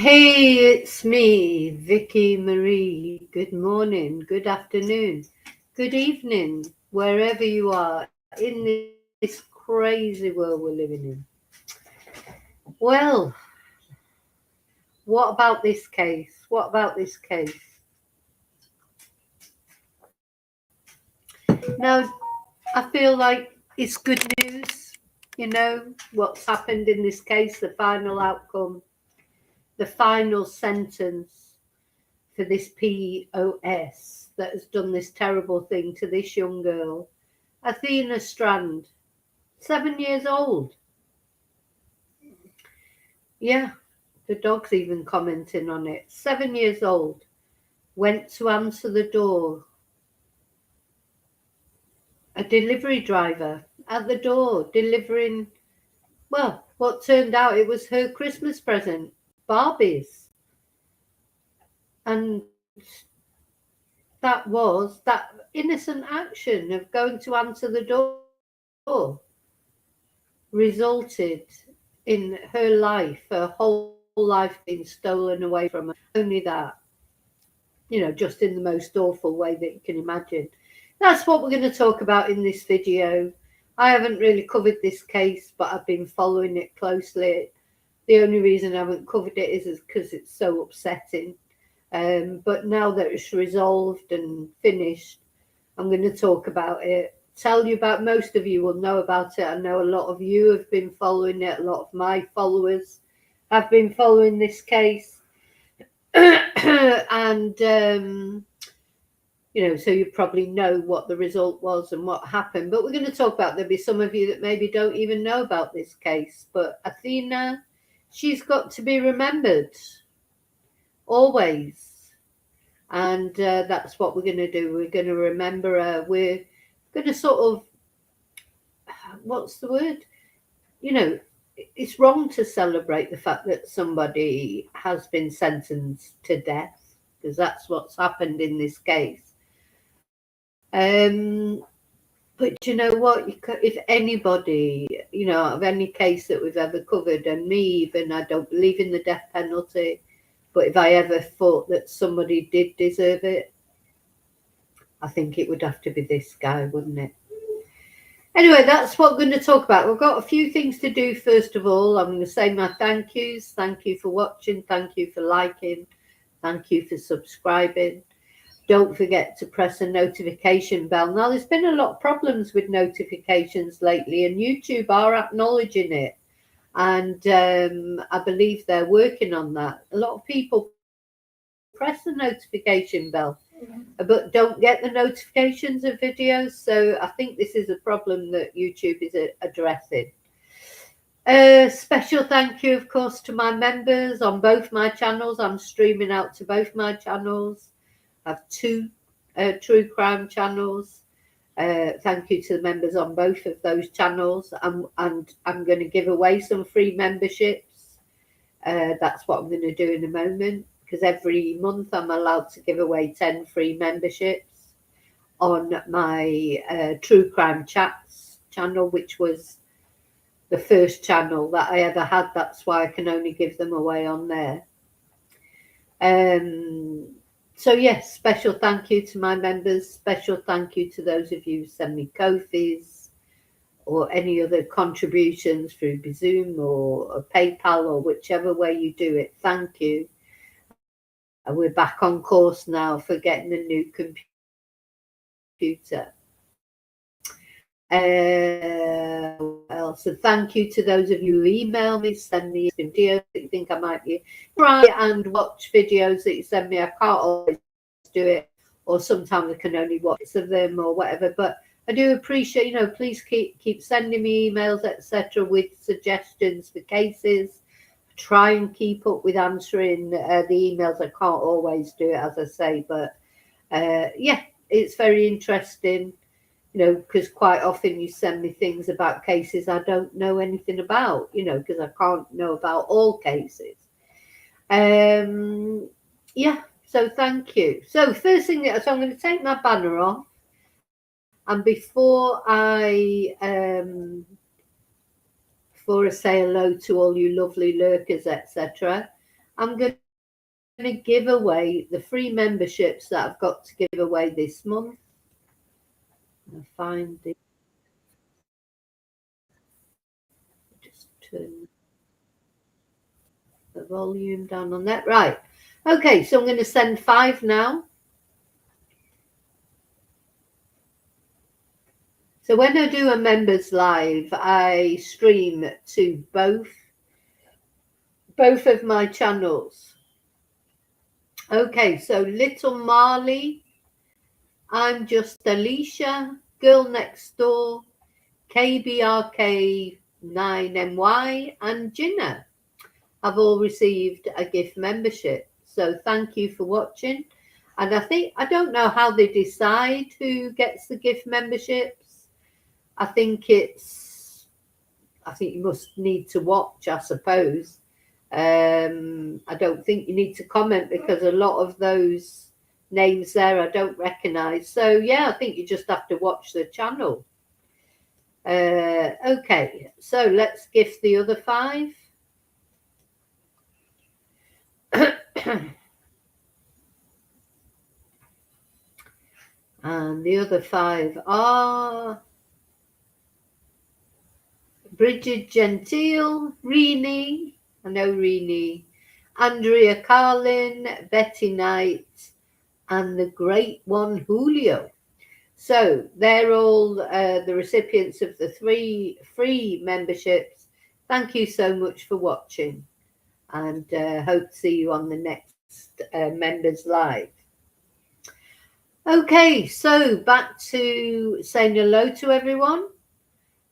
Hey, it's me, Vicky Marie. Good morning, good afternoon, good evening, wherever you are in this crazy world we're living in. Well, what about this case? What about this case? Now, I feel like it's good news, what's happened in this case, the final outcome, the final sentence for this POS that has done this terrible thing to this young girl, Athena Strand, 7 years old. Yeah, the dog's even commenting on it. 7 years old, went to answer the door. A delivery driver at the door delivering, well, what turned out it was her Christmas present, Barbies. And that innocent action of going to answer the door resulted in her life, her whole life being stolen away from her. Only that, just in the most awful way that you can imagine. That's what we're going to talk about in this video. I haven't really covered this case, but I've been following it closely. The only reason I haven't covered it is because it's so upsetting. But now that it's resolved and finished, I'm going to talk about it. Tell you about, most of you will know about it. I know a lot of you have been following it. A lot of my followers have been following this case. And, so you probably know what the result was and what happened. But we're going to talk about, there'll be some of you that maybe don't even know about this case. But Athena, she's got to be remembered always. And that's what we're going to do. We're going to remember her. We're going to sort of, what's the word? It's wrong to celebrate the fact that somebody has been sentenced to death, because that's what's happened in this case. But you know what? If anybody, of any case that we've ever covered, and me even, I don't believe in the death penalty, but if I ever thought that somebody did deserve it, I think it would have to be this guy, wouldn't it? Anyway, that's what we're going to talk about. We've got a few things to do. First of all, I'm going to say my thank yous. Thank you for watching. Thank you for liking. Thank you for subscribing. Don't forget to press a notification bell. Now, there's been a lot of problems with notifications lately, and YouTube are acknowledging it. And I believe they're working on that. A lot of people press the notification bell, but don't get the notifications of videos. So I think this is a problem that YouTube is addressing. Special thank you, of course, to my members on both my channels. I'm streaming out to both my channels. I have two true crime channels. Thank you to the members on both of those channels. And I'm going to give away some free memberships. That's what I'm going to do in a moment, because every month I'm allowed to give away 10 free memberships on my True Crime Chats channel, which was the first channel that I ever had. That's why I can only give them away on there. So yes, special thank you to my members. Special thank you to those of you who send me Ko-fis or any other contributions through Zoom or PayPal or whichever way you do it. Thank you. And we're back on course now for getting a new computer. So thank you to those of you who email me, send me videos that you think I might be try and watch videos that you send me. I can't always do it, or sometimes I can only watch of them or whatever, but I do appreciate, please keep sending me emails, etc., with suggestions for cases. Try and keep up with answering the emails. I can't always do it, as I say, but yeah, it's very interesting, because quite often you send me things about cases I don't know anything about, because I can't know about all cases. Yeah, so thank you. So first thing, so I'm going to take my banner off, and before I say hello to all you lovely lurkers, etc., I'm going to give away the free memberships that I've got to give away this month. I'll find the, just turn the volume down on that. Right. Okay, so I'm going to send 5 now. So when I do a members live, I stream to both of my channels. Okay, so Little Marley, I'm Just Alicia, Girl Next Door, KBRK9MY, and Jinna have all received a gift membership. So thank you for watching. And I don't know how they decide who gets the gift memberships. I think you must need to watch, I suppose. I don't think you need to comment because a lot of those names there I don't recognize. So yeah, I think you just have to watch the channel. Okay, so let's gift the other 5. And the other 5 are Bridget Gentile, Rini, I know Rini, Andrea Carlin, Betty Knight, and the great one Julio. So they're all the recipients of the 3 free memberships. Thank you so much for watching, and hope to see you on the next Members Live. Okay, so back to saying hello to everyone.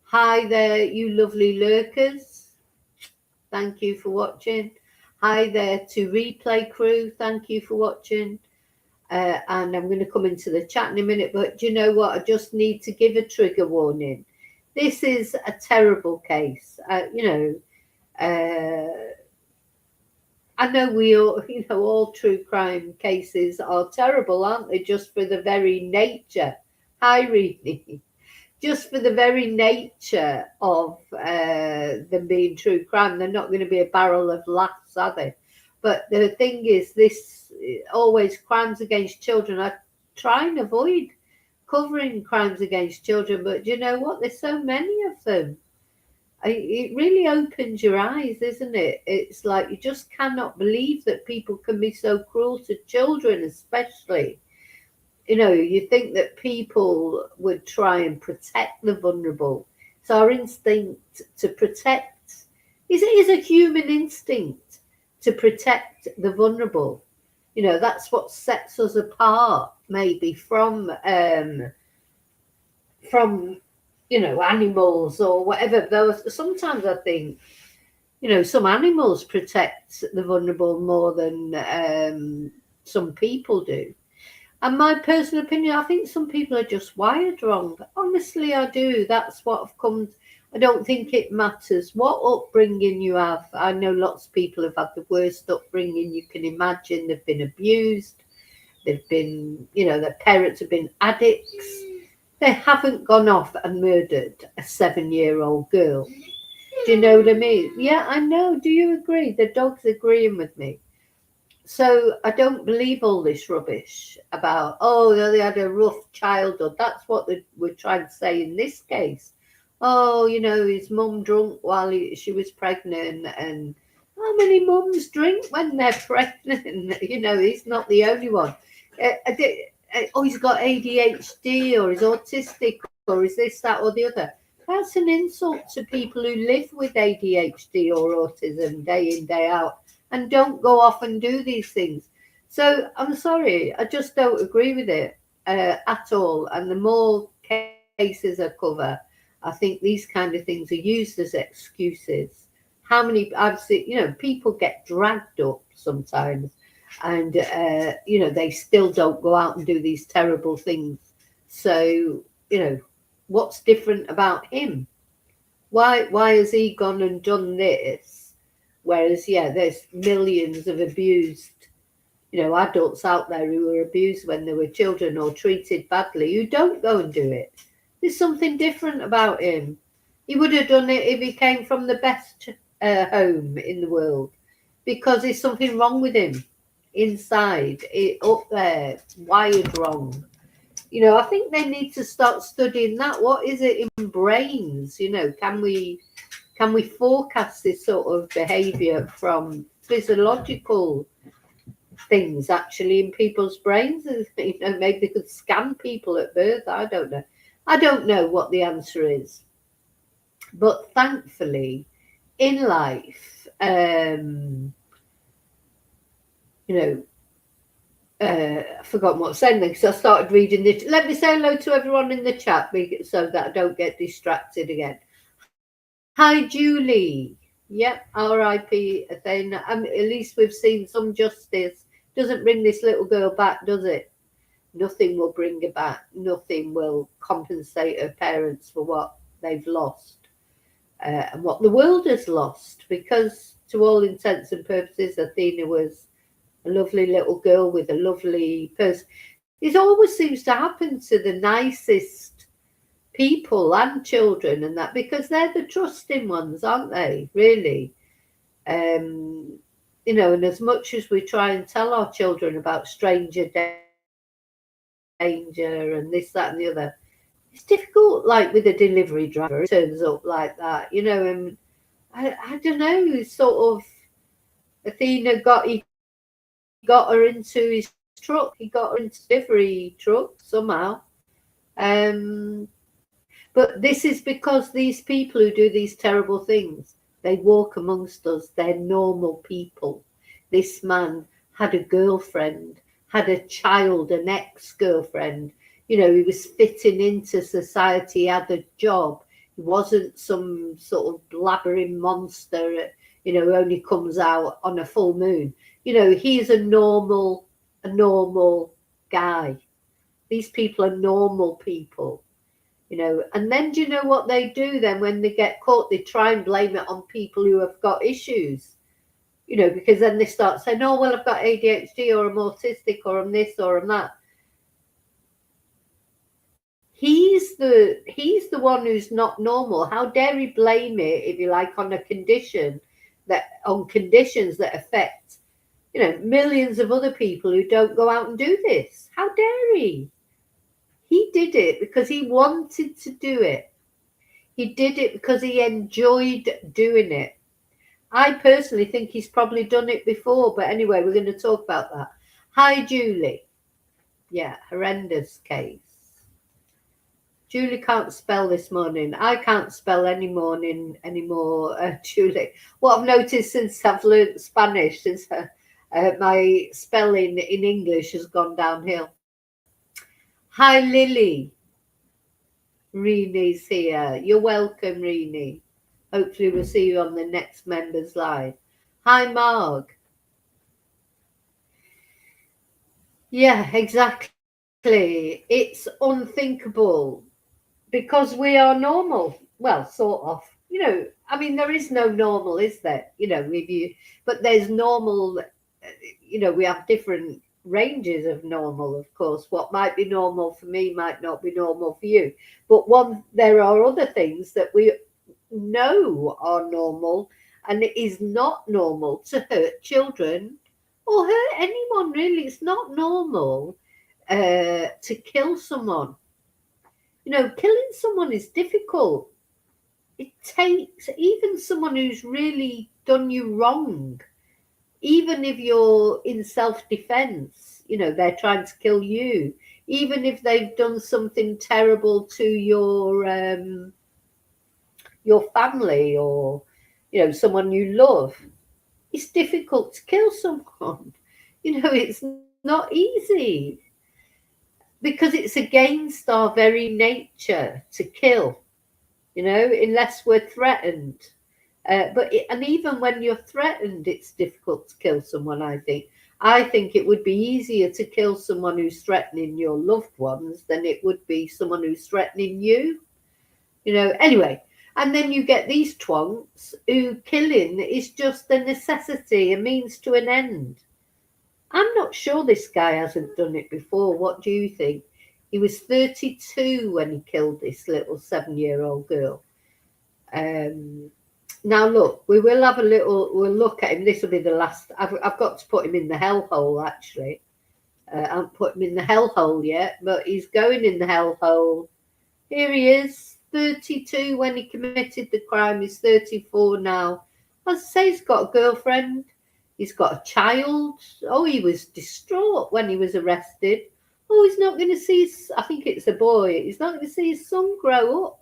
Hi there, you lovely lurkers. Thank you for watching. Hi there to replay crew. Thank you for watching. And I'm going to come into the chat in a minute, but do you know what? I just need to give a trigger warning. This is a terrible case. I know we all, all true crime cases are terrible, aren't they? Just for the very nature. Hi, Reedy. Just for the very nature of them being true crime, they're not going to be a barrel of laughs, are they? But the thing is, this always crimes against children. I try and avoid covering crimes against children, but you know what? There's so many of them. It really opens your eyes, isn't it? It's like you just cannot believe that people can be so cruel to children, especially. You think that people would try and protect the vulnerable. It's our instinct to protect. It is a human instinct to protect the vulnerable. That's what sets us apart, maybe from animals or whatever. Though sometimes I think, some animals protect the vulnerable more than some people do. And my personal opinion, I think some people are just wired wrong. Honestly, I do. That's what I've come. I don't think it matters what upbringing you have. I know lots of people have had the worst upbringing you can imagine. They've been abused. They've been, their parents have been addicts. They haven't gone off and murdered a 7-year-old girl. Do you know what I mean? Yeah, I know. Do you agree? The dog's agreeing with me. So I don't believe all this rubbish about, they had a rough childhood. That's what they were trying to say in this case. His mum drunk while she was pregnant. And how many mums drink when they're pregnant? He's not the only one. He's got ADHD or he's autistic or is this, that or the other. That's an insult to people who live with ADHD or autism day in, day out and don't go off and do these things. So I'm sorry, I just don't agree with it at all. And the more cases I cover, I think these kind of things are used as excuses. How many I've seen, people get dragged up sometimes and, they still don't go out and do these terrible things. So, what's different about him? Why has he gone and done this? Whereas, there's millions of abused, adults out there who were abused when they were children or treated badly who don't go and do it. There's something different about him. He would have done it if he came from the best home in the world. because there's something wrong with him inside, up there, wired wrong. I think they need to start studying that. What is it in brains? Can we forecast this sort of behavior from physiological things actually in people's brains? Maybe they could scan people at birth. I don't know what the answer is, but thankfully in life, you know I've forgotten what I was saying then, because I started reading this. Let me say hello to everyone in the chat so that I don't get distracted again. Hi, Julie. Yep, R.I.P. Athena. At least we've seen some justice. Doesn't bring this little girl back, does it? Nothing will bring her back. Nothing will compensate her parents for what they've lost and what the world has lost. Because to all intents and purposes, Athena was a lovely little girl with a lovely person. This always seems to happen to the nicest people and children and that, because they're the trusting ones, aren't they, really? And as much as we try and tell our children about stranger danger and this, that and the other, it's difficult, like with a delivery driver, it turns up like that, and I don't know, sort of Athena got her into his truck. He got her into the delivery truck somehow. But this is because these people who do these terrible things, they walk amongst us. They're normal people. This man had a girlfriend, had a child, an ex-girlfriend. He was fitting into society, had a job. He wasn't some sort of blabbering monster, who only comes out on a full moon. He's a normal guy. These people are normal people, and then do you know what they do then when they get caught? They try and blame it on people who have got issues, because then they start saying, oh, well, I've got ADHD, or I'm autistic, or I'm this, or I'm that. He's the one who's not normal. How dare he blame it, if you like, on conditions that affect millions of other people who don't go out and do this. How dare he? He did it because he wanted to do it. He did it because he enjoyed doing it. I personally think he's probably done it before, but anyway, we're going to talk about that. Hi, Julie. Yeah, horrendous case. Julie can't spell this morning. I can't spell any morning anymore, Julie. What I've noticed since I've learned Spanish, since my spelling in English has gone downhill. Hi, Lily. Reenie's here. You're welcome, Reenie. Hopefully we'll see you on the next members live. Hi, Marg. Yeah, exactly. It's unthinkable because we are normal. Well, sort of. There is no normal, is there? But there's normal. We have different ranges of normal, of course. What might be normal for me might not be normal for you. But there are other things that we know are normal, and it is not normal to hurt children or hurt anyone, really. It's not normal to kill someone. Killing someone is difficult. It takes even someone who's really done you wrong, even if you're in self-defense, they're trying to kill you, even if they've done something terrible to your family, or someone you love. It's difficult to kill someone. It's not easy, because it's against our very nature to kill, unless we're threatened. And even when you're threatened, it's difficult to kill someone, I think. I think it would be easier to kill someone who's threatening your loved ones than it would be someone who's threatening you. Anyway, and then you get these twonks who killing is just a necessity, a means to an end. I'm not sure this guy hasn't done it before. What do you think? He was 32 when he killed this little 7-year-old girl. Now look, we'll look at him. This will be the last. I've got to put him in the hellhole actually. I haven't put him in the hellhole yet, but he's going in the hellhole. Here he is, 32 when he committed the crime. He's 34 now. As I say, he's got a girlfriend. He's got a child. Oh, he was distraught when he was arrested. Oh, he's not going to see his, I think it's a boy. He's not going to see his son grow up.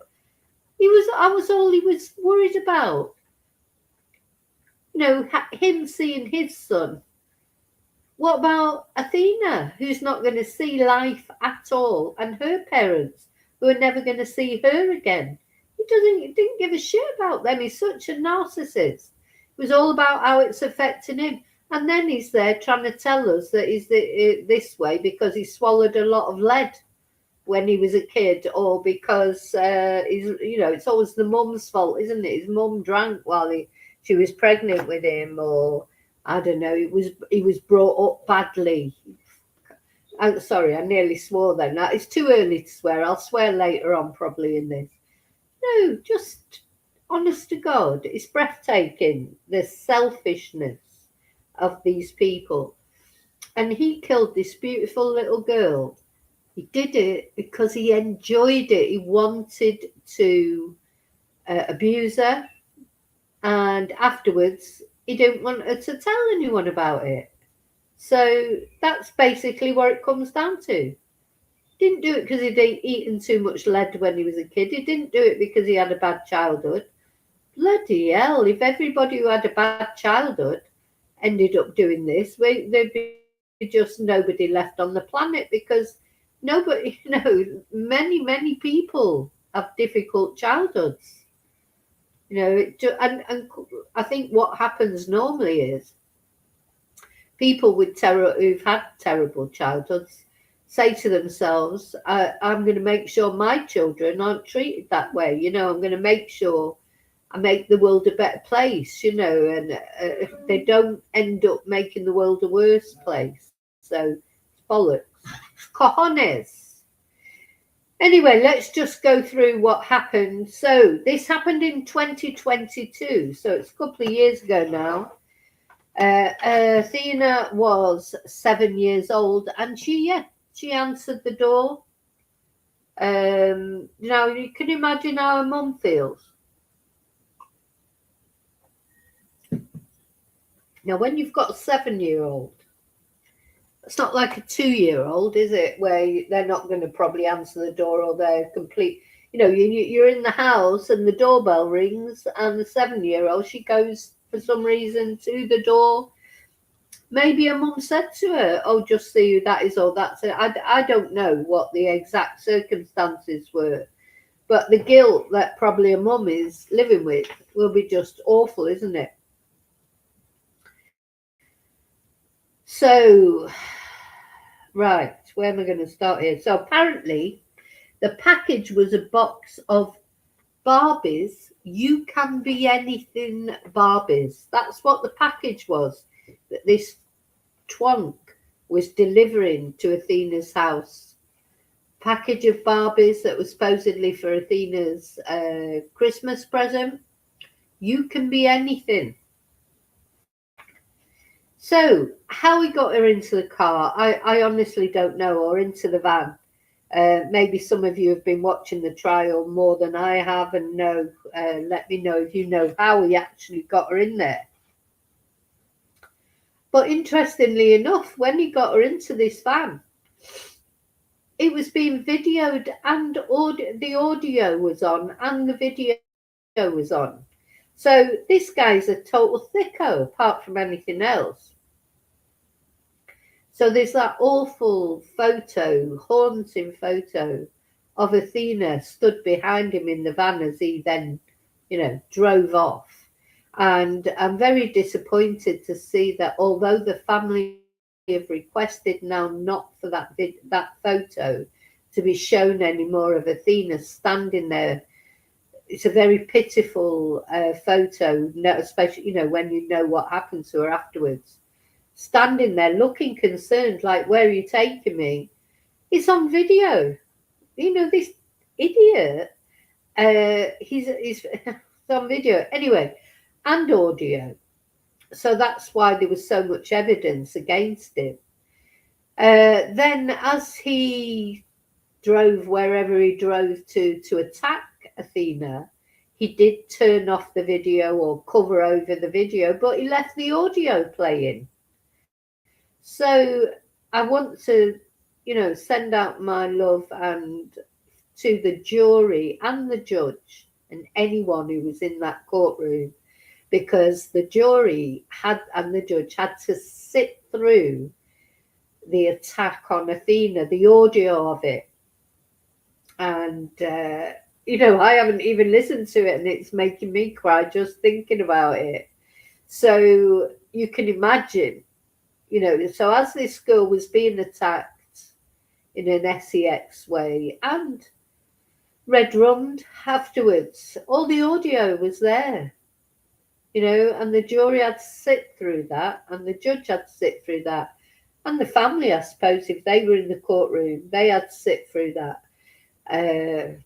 I was all he was worried about. You know, him seeing his son. What about Athena, who's not going to see life at all, and her parents, who are never going to see her again? He didn't give a shit about them. He's such a narcissist. It was all about how it's affecting him. And then he's there trying to tell us that he's this way because he swallowed a lot of lead when he was a kid, or because it's always the mum's fault, isn't it? His mum drank while she was pregnant with him, or I don't know. He was brought up badly. I'm sorry, I nearly swore then. Now, it's too early to swear. I'll swear later on, probably in this. No, just honest to God, it's breathtaking, the selfishness of these people. And he killed this beautiful little girl. He did it because he enjoyed it. He wanted to abuse her, and afterwards he didn't want her to tell anyone about it. So that's basically what it comes down to. Didn't do it because he'd eaten too much lead when he was a kid. He didn't do it because he had a bad childhood. Bloody hell, if everybody who had a bad childhood ended up doing this, there'd be just nobody left on the planet, because nobody, many people have difficult childhoods. And I think what happens normally is people who've had terrible childhoods say to themselves, I'm going to make sure my children aren't treated that way. I'm going to make sure I make the world a better place, and they don't end up making the world a worse place. So it's bollocks. Cojones. Anyway, let's just go through what happened. So this happened in 2022. So it's a couple of years ago now. Athena was 7 years old, and she answered the door. You can imagine how a mum feels. Now, when you've got a 7-year-old, it's not like a 2-year-old, is it? Where they're not going to probably answer the door, or they're complete. You're in the house and the doorbell rings, and the 7-year-old, she goes for some reason to the door. Maybe a mum said to her, "Oh, just see who that is," or "That's it." I don't know what the exact circumstances were, but the guilt that probably a mum is living with will be just awful, isn't it? So, right, where am I going to start here? So apparently the package was a box of Barbies. You can be anything Barbies. That's what the package was, that this twonk was delivering to Athena's house. Package of Barbies that was supposedly for Athena's Christmas present. You can be anything. So how he got her into the car, I honestly don't know, or into the van. Maybe some of you have been watching the trial more than I have and know. Let me know if you know how he actually got her in there. But interestingly enough, when he got her into this van, it was being videoed, and the audio was on and the video was on. So this guy's a total thicko, apart from anything else. So there's that awful photo, haunting photo of Athena stood behind him in the van as he then, drove off. And I'm very disappointed to see that although the family have requested now not for that photo to be shown anymore of Athena standing there, it's a very pitiful photo, especially, when you know what happened to her afterwards. Standing there looking concerned, like, where are you taking me? It's on video. This idiot, he's on video. Anyway, and audio. So that's why there was so much evidence against him. Then, as he drove wherever he drove to attack Athena, he did turn off the video or cover over the video, but he left the audio playing. So I want to, send out my love and to the jury and the judge and anyone who was in that courtroom, because the jury had and the judge had to sit through the attack on Athena, the audio of it. And, I haven't even listened to it, and it's making me cry just thinking about it. So you can imagine, so as this girl was being attacked in an sex way and red rummed afterwards, all the audio was there, and the jury had to sit through that, and the judge had to sit through that, and the family, I suppose, if they were in the courtroom, they had to sit through that. And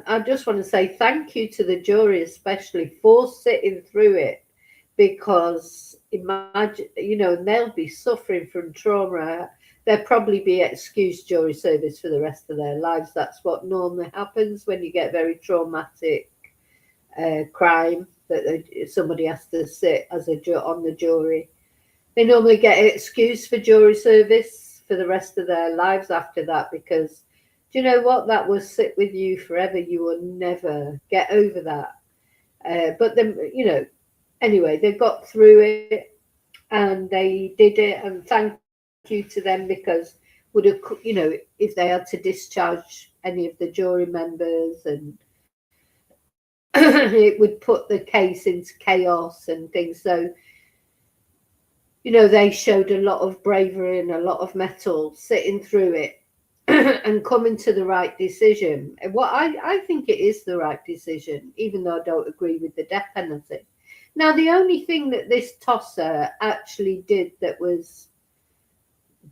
I just want to say thank you to the jury, especially for sitting through it, because imagine, and they'll be suffering from trauma. There'll probably be excused jury service for the rest of their lives. That's what normally happens when you get very traumatic crime, that somebody has to sit as on the jury. They normally get excused for jury service for the rest of their lives after that, because do you know what? That will sit with you forever. You will never get over that. But then, anyway, they got through it and they did it. And thank you to them, because would have, if they had to discharge any of the jury members, and it would put the case into chaos and things. So, they showed a lot of bravery and a lot of mettle sitting through it and coming to the right decision. What I think it is the right decision, even though I don't agree with the death penalty. Now, the only thing that this tosser actually did that was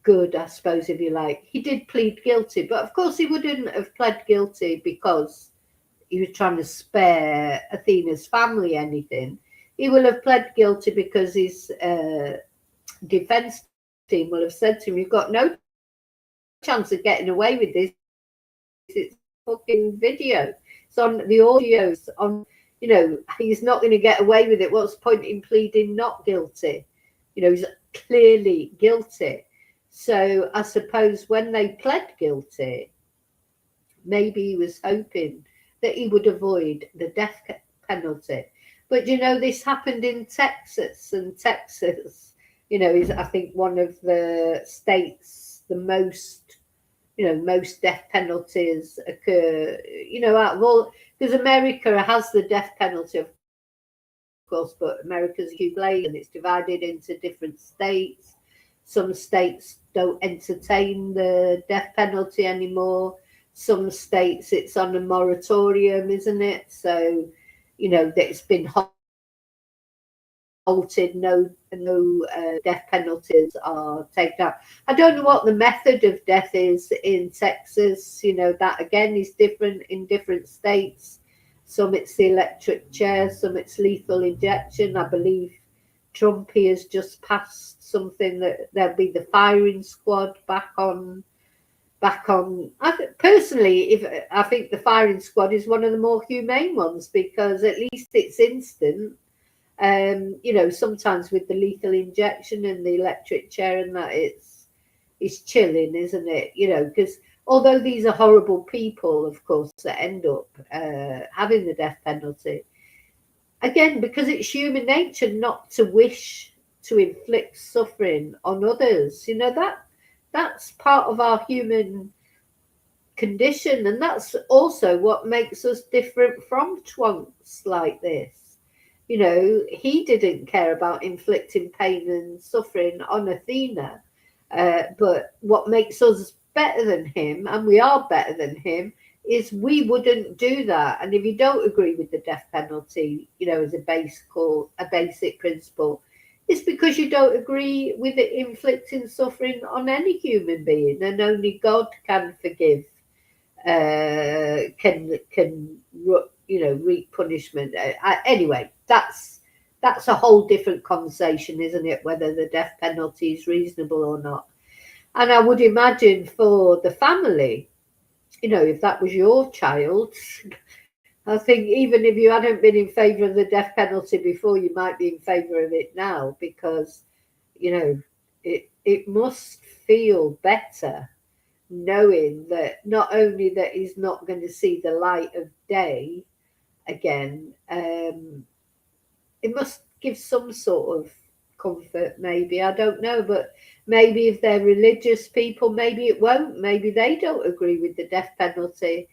good, I suppose, if you like, he did plead guilty. But of course, he wouldn't have pled guilty because he was trying to spare Athena's family anything. He will have pled guilty because his defense team will have said to him, "You've got no chance of getting away with this. It's fucking video. It's on the audio's on, he's not going to get away with it. What's the point in pleading not guilty? He's clearly guilty." So I suppose when they pled guilty, maybe he was hoping that he would avoid the death penalty. But this happened in Texas, and Texas, is, I think, one of the states the most, most death penalties occur, out of all, because America has the death penalty, of course, but America's a huge place and it's divided into different states. Some states don't entertain the death penalty anymore. Some states it's on a moratorium, isn't it? So, it's been halted, no death penalties are taken out. I don't know what the method of death is in Texas. That again is different in different states. Some it's the electric chair, some it's lethal injection. I believe Trump has just passed something that there'll be the firing squad back on. Personally, I think the firing squad is one of the more humane ones, because at least it's instant. Sometimes with the lethal injection and the electric chair and that, it's chilling, isn't it? Because although these are horrible people, of course, that end up having the death penalty, again, because it's human nature not to wish to inflict suffering on others. That's part of our human condition, and that's also what makes us different from twonks like this. He didn't care about inflicting pain and suffering on Athena, but what makes us better than him, and we are better than him, is we wouldn't do that. And if you don't agree with the death penalty, as a basic principle, it's because you don't agree with it inflicting suffering on any human being, and only God can forgive, can reap punishment. Anyway, that's a whole different conversation, isn't it? Whether the death penalty is reasonable or not. And I would imagine for the family, if that was your child, I think even if you hadn't been in favour of the death penalty before, you might be in favour of it now, because it must feel better knowing that not only that he's not going to see the light of day again, it must give some sort of comfort, maybe. I don't know, but maybe if they're religious people, maybe it won't. Maybe they don't agree with the death penalty.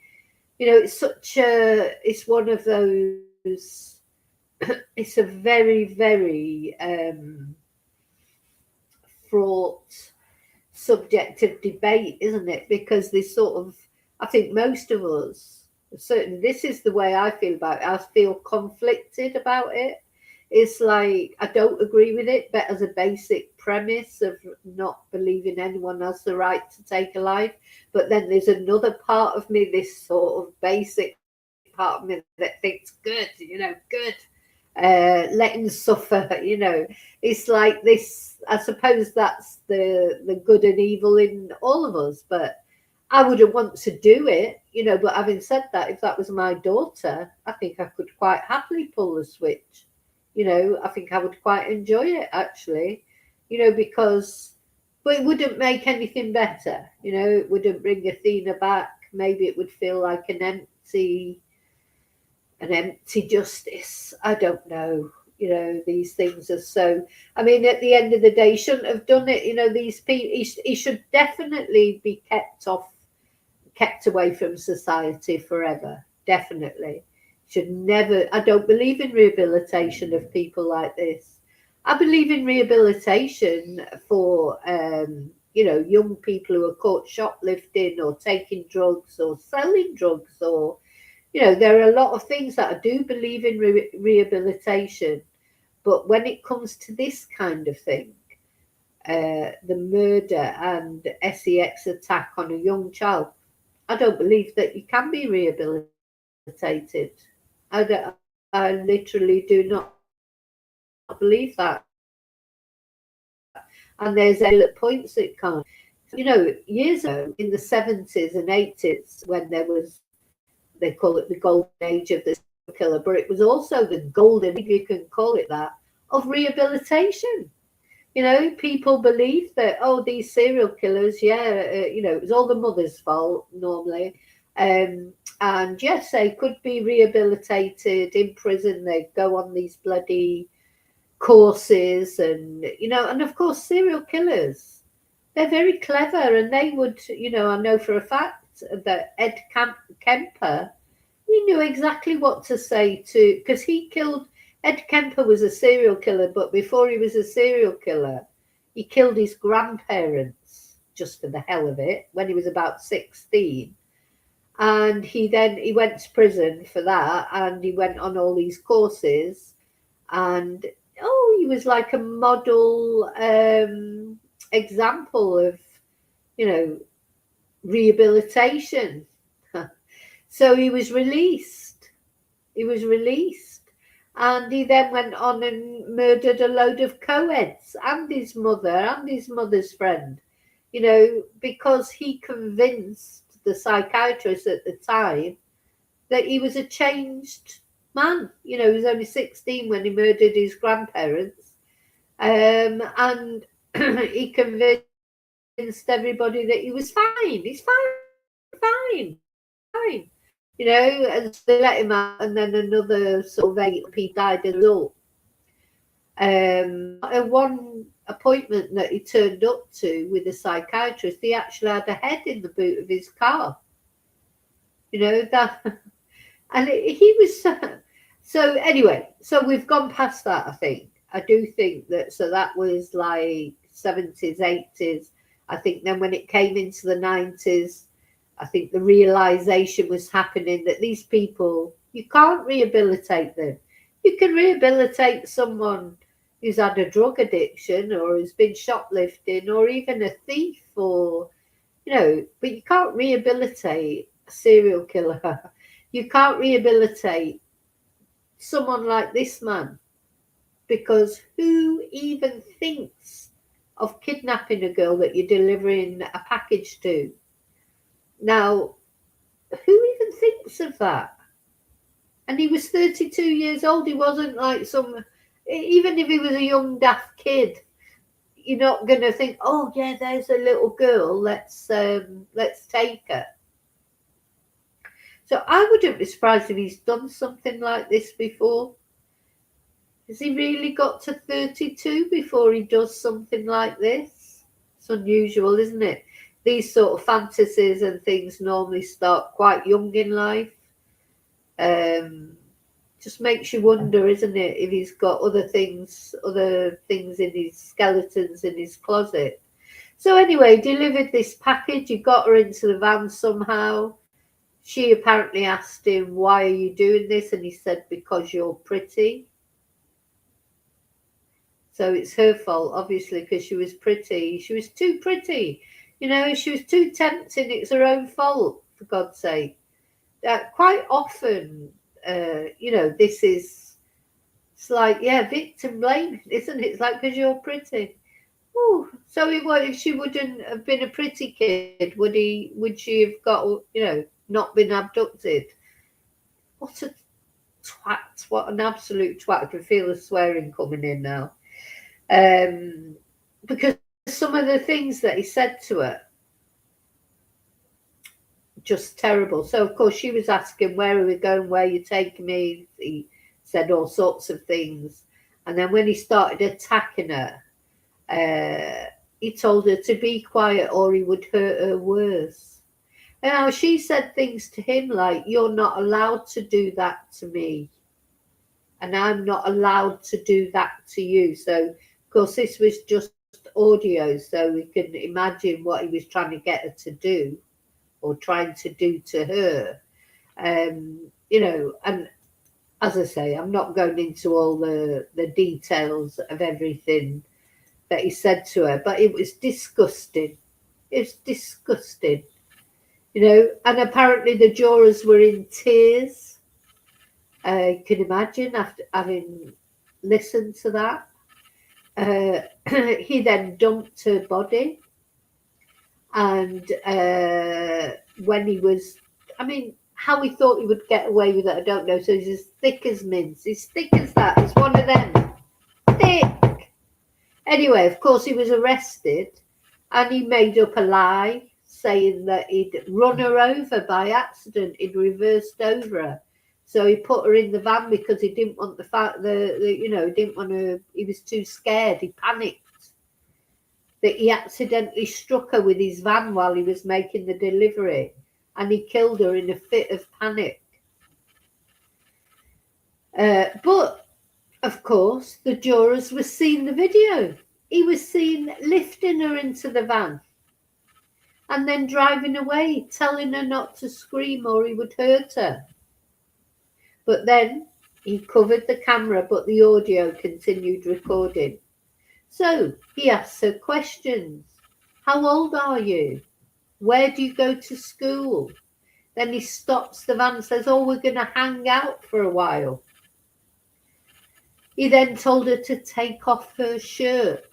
It's one of those, it's a very, very fraught subject of debate, isn't it? Because I think most of us, certainly this is the way I feel about it, I feel conflicted about it. It's like I don't agree with it, but as a basic premise of not believing anyone has the right to take a life. But then there's another part of me, this sort of basic part of me that thinks good, let him suffer. It's like this. I suppose that's the good and evil in all of us. But I wouldn't want to do it, But having said that, if that was my daughter, I think I could quite happily pull the switch. I think I would quite enjoy it, actually, because, but it wouldn't make anything better. It wouldn't bring Athena back. Maybe it would feel like an empty justice. I don't know. These things are so. I mean, at the end of the day, he shouldn't have done it. These people. He should definitely be kept away from society forever. Definitely. Should never. I don't believe in rehabilitation of people like this. I believe in rehabilitation for young people who are caught shoplifting or taking drugs or selling drugs, or there are a lot of things that I do believe in rehabilitation. But when it comes to this kind of thing, the murder and sex attack on a young child, I don't believe that you can be rehabilitated. I literally do not believe that. And there's points it can't. Years ago in the 70s and 80s, when there was, they call it the golden age of the serial killer, but it was also the golden, if you can call it that, of rehabilitation. People believe that, these serial killers, it was all the mother's fault normally. And yes, they could be rehabilitated in prison. They go on these bloody courses, and of course, serial killers, they're very clever, and they would, I know for a fact that Kemper, he knew exactly what to say to, because Ed Kemper was a serial killer, but before he was a serial killer, he killed his grandparents just for the hell of it when he was about 16. And he went to prison for that, and he went on all these courses, and he was like a model example of, rehabilitation. So he was released. And he then went on and murdered a load of co-eds and his mother and his mother's friend, because he convinced the psychiatrist at the time that he was a changed man. He was only 16 when he murdered his grandparents. And he convinced everybody that he was fine. He's fine. And so they let him out, and then another sort of 8 people died as a result. One appointment that he turned up to with a psychiatrist, he actually had a head in the boot of his car. That, and he was so anyway. So we've gone past that. I think. I do think that. So that was like 70s, 80s. I think then when it came into the 90s, I think the realization was happening that these people, you can't rehabilitate them. You can rehabilitate someone who's had a drug addiction or has been shoplifting or even a thief, or, but you can't rehabilitate a serial killer. You can't rehabilitate someone like this man, because who even thinks of kidnapping a girl that you're delivering a package to? Now, who even thinks of that? And he was 32 years old. He wasn't like some, even if he was a young daft kid, you're not going to think, oh yeah, there's a little girl, let's take her. So I wouldn't be surprised if he's done something like this before. Has he really got to 32 before he does something like this? It's unusual, isn't it? These sort of fantasies and things normally start quite young in life. Just makes you wonder, isn't it, if he's got other things in his skeletons in his closet. So anyway, delivered this package. He got her into the van somehow. She apparently asked him, why are you doing this? And he said, because you're pretty. So it's her fault, obviously, because she was pretty. She was too pretty. She was too tempting. It's her own fault, for God's sake. Quite often, this is, it's like, yeah, victim blaming, isn't it? It's like, because you're pretty. Ooh. So if she wouldn't have been a pretty kid, would she have got, not been abducted? What a twat. What an absolute twat. I can feel the swearing coming in now. Because some of the things that he said to her, just terrible. So of course she was asking, where are we going, where are you taking me? He said all sorts of things, and then when he started attacking her, he told her to be quiet or he would hurt her worse. Now she said things to him like, you're not allowed to do that to me, and I'm not allowed to do that to you. So of course this was just audio, so we can imagine what he was trying to get her to do, or trying to do to her. And as I say, I'm not going into all the details of everything that he said to her, but it was disgusting. It's disgusting, and apparently the jurors were in tears. You can imagine after having listened to that. He then dumped her body, and when he was, how he thought he would get away with it, I don't know. So he's as thick as mince. He's thick as that. He's one of them. Thick. Anyway, of course, he was arrested, and he made up a lie saying that he'd run her over by accident. He'd reversed over her. So he put her in the van because he didn't want he didn't want to, he was too scared. He panicked that he accidentally struck her with his van while he was making the delivery, and he killed her in a fit of panic. But, of course, the jurors were seeing the video. He was seen lifting her into the van and then driving away, telling her not to scream or he would hurt her. But then he covered the camera, but the audio continued recording. So he asks her questions. How old are you? Where do you go to school? Then he stops the van and says, oh, we're going to hang out for a while. He then told her to take off her shirt.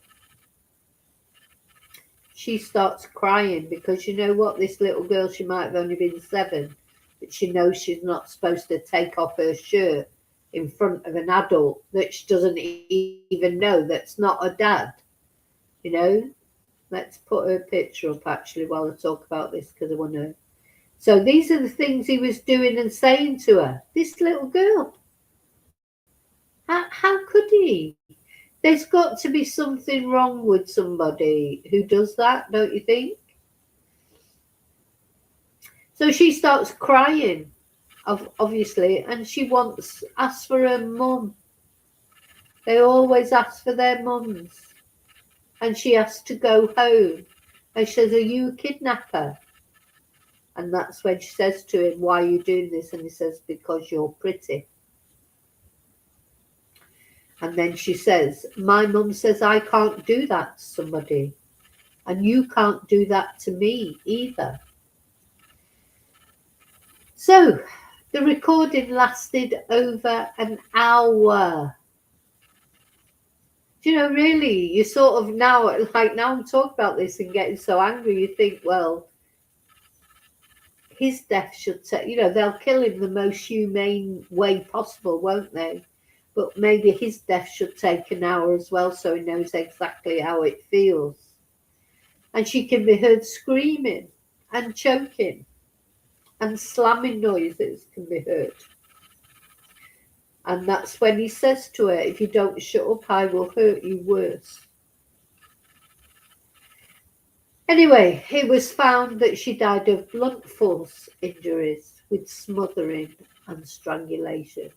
She starts crying because, you know what, this little girl, she might have only been 7, but she knows she's not supposed to take off her shirt in front of an adult that she doesn't even know, that's not her dad. Let's put her picture up actually while I talk about this, because I want to. So these are the things he was doing and saying to her, this little girl. How could he? There's got to be something wrong with somebody who does that, don't you think? So she starts crying, obviously, and she asks for her mum. They always ask for their mums. And she has to go home. And she says, are you a kidnapper? And that's when she says to him, why are you doing this? And he says, because you're pretty. And then she says, my mum says I can't do that to somebody. And you can't do that to me either. So The recording lasted over an hour. Do you know, really, you sort of now, like now I'm talking about this and getting so angry, you think, well, his death should take, they'll kill him the most humane way possible, won't they? But maybe his death should take an hour as well, so he knows exactly how it feels. And she can be heard screaming and choking, and slamming noises can be heard. And that's when he says to her, if you don't shut up, I will hurt you worse. Anyway, it was found that she died of blunt force injuries with smothering and strangulation.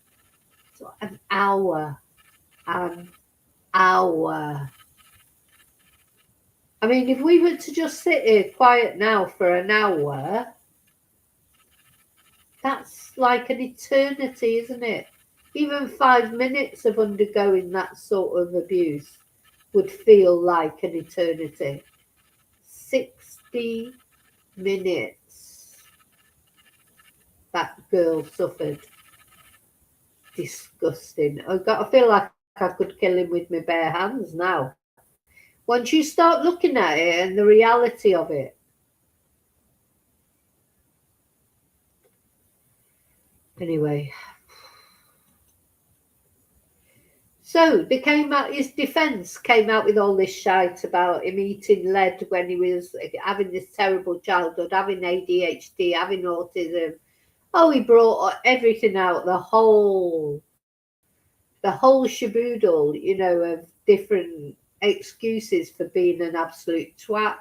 So an hour. I mean, if we were to just sit here quiet now for an hour, that's like an eternity, isn't it? Even 5 minutes of undergoing that sort of abuse would feel like an eternity. 60 minutes that girl suffered. Disgusting. I feel like I could kill him with my bare hands now. Once you start looking at it and the reality of it. Anyway. So they came out, his defence came out with all this shite about him eating lead when he was having this terrible childhood, having ADHD, having autism. Oh, he brought everything out, the whole shaboodle, of different excuses for being an absolute twat,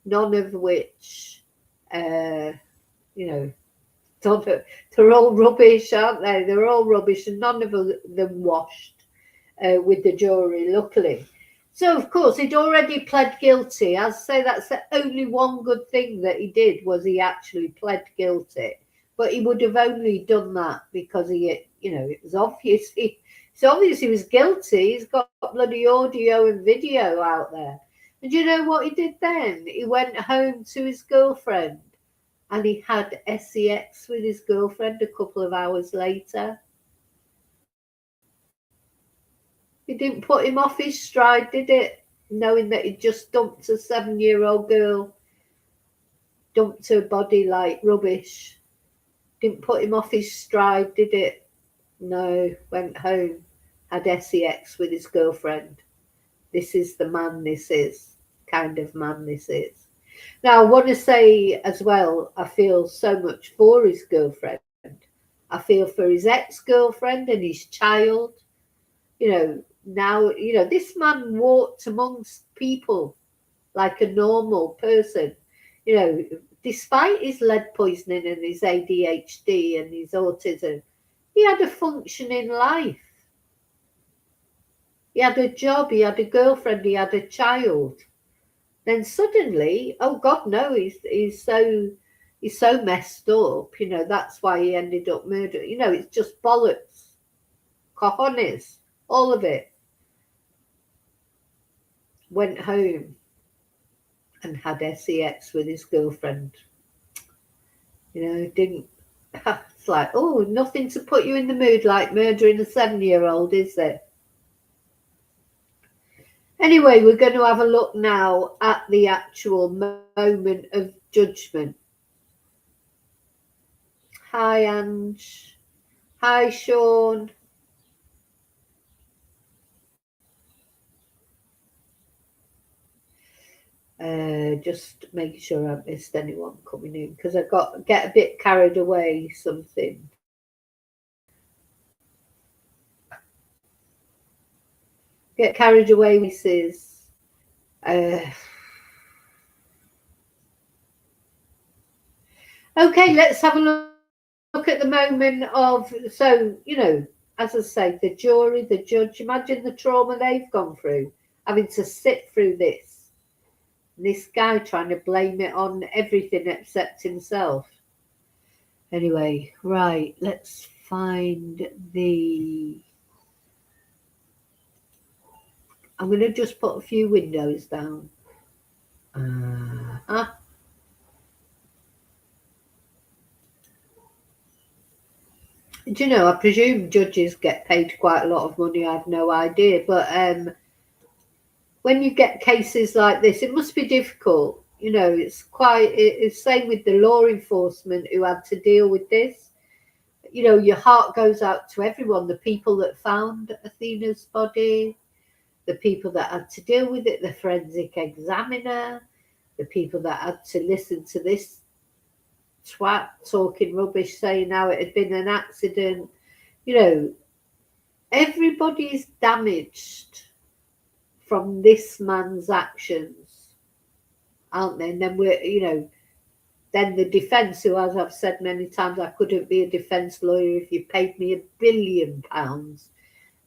none of which, they're all rubbish, aren't they? They're all rubbish, and none of them washed with the jury, luckily. So, of course, he'd already pled guilty. I'd say that's the only one good thing that he did, was he actually pled guilty. But he would have only done that because it was obvious. It's obvious he was guilty. He's got bloody audio and video out there. And you know what he did then? He went home to his girlfriend and he had sex with his girlfriend a couple of hours later. It didn't put him off his stride, did it? Knowing that he just dumped a 7-year-old girl, dumped her body like rubbish. Didn't put him off his stride, did it? No, went home, had sex with his girlfriend. This is the man this is, kind of man this is. Now, I want to say as well, I feel so much for his girlfriend. I feel for his ex-girlfriend and his child. Now, this man walked amongst people like a normal person, despite his lead poisoning and his ADHD and his autism. He had a functioning life. He had a job, he had a girlfriend, he had a child. Then suddenly, oh God, no, he's so messed up. That's why he ended up murdering. It's just bollocks, cojones, all of it. Went home and had sex with his girlfriend. Didn't. It's like, oh, nothing to put you in the mood like murdering a 7-year-old, is there? Anyway, we're going to have a look now at the actual moment of judgment. Hi, Ange. Hi, Sean. Just making sure I haven't missed anyone coming in, because I get a bit carried away. Get carried away, Mrs. Okay, let's have a look at the moment of, as I say, the jury, the judge. Imagine the trauma they've gone through, having to sit through this. And this guy trying to blame it on everything except himself. Anyway, right, let's find I'm going to just put a few windows down. Do you know, I presume judges get paid quite a lot of money. I have no idea. But when you get cases like this, it must be difficult. You know, it's same with the law enforcement who had to deal with this. You know, your heart goes out to everyone, the people that found Athena's body, the people that had to deal with it, the forensic examiner, the people that had to listen to this twat talking rubbish saying how it had been an accident. You know, everybody's damaged from this man's actions, aren't they? And then then the defence, who, as I've said many times, I couldn't be a defence lawyer if you paid me £1 billion.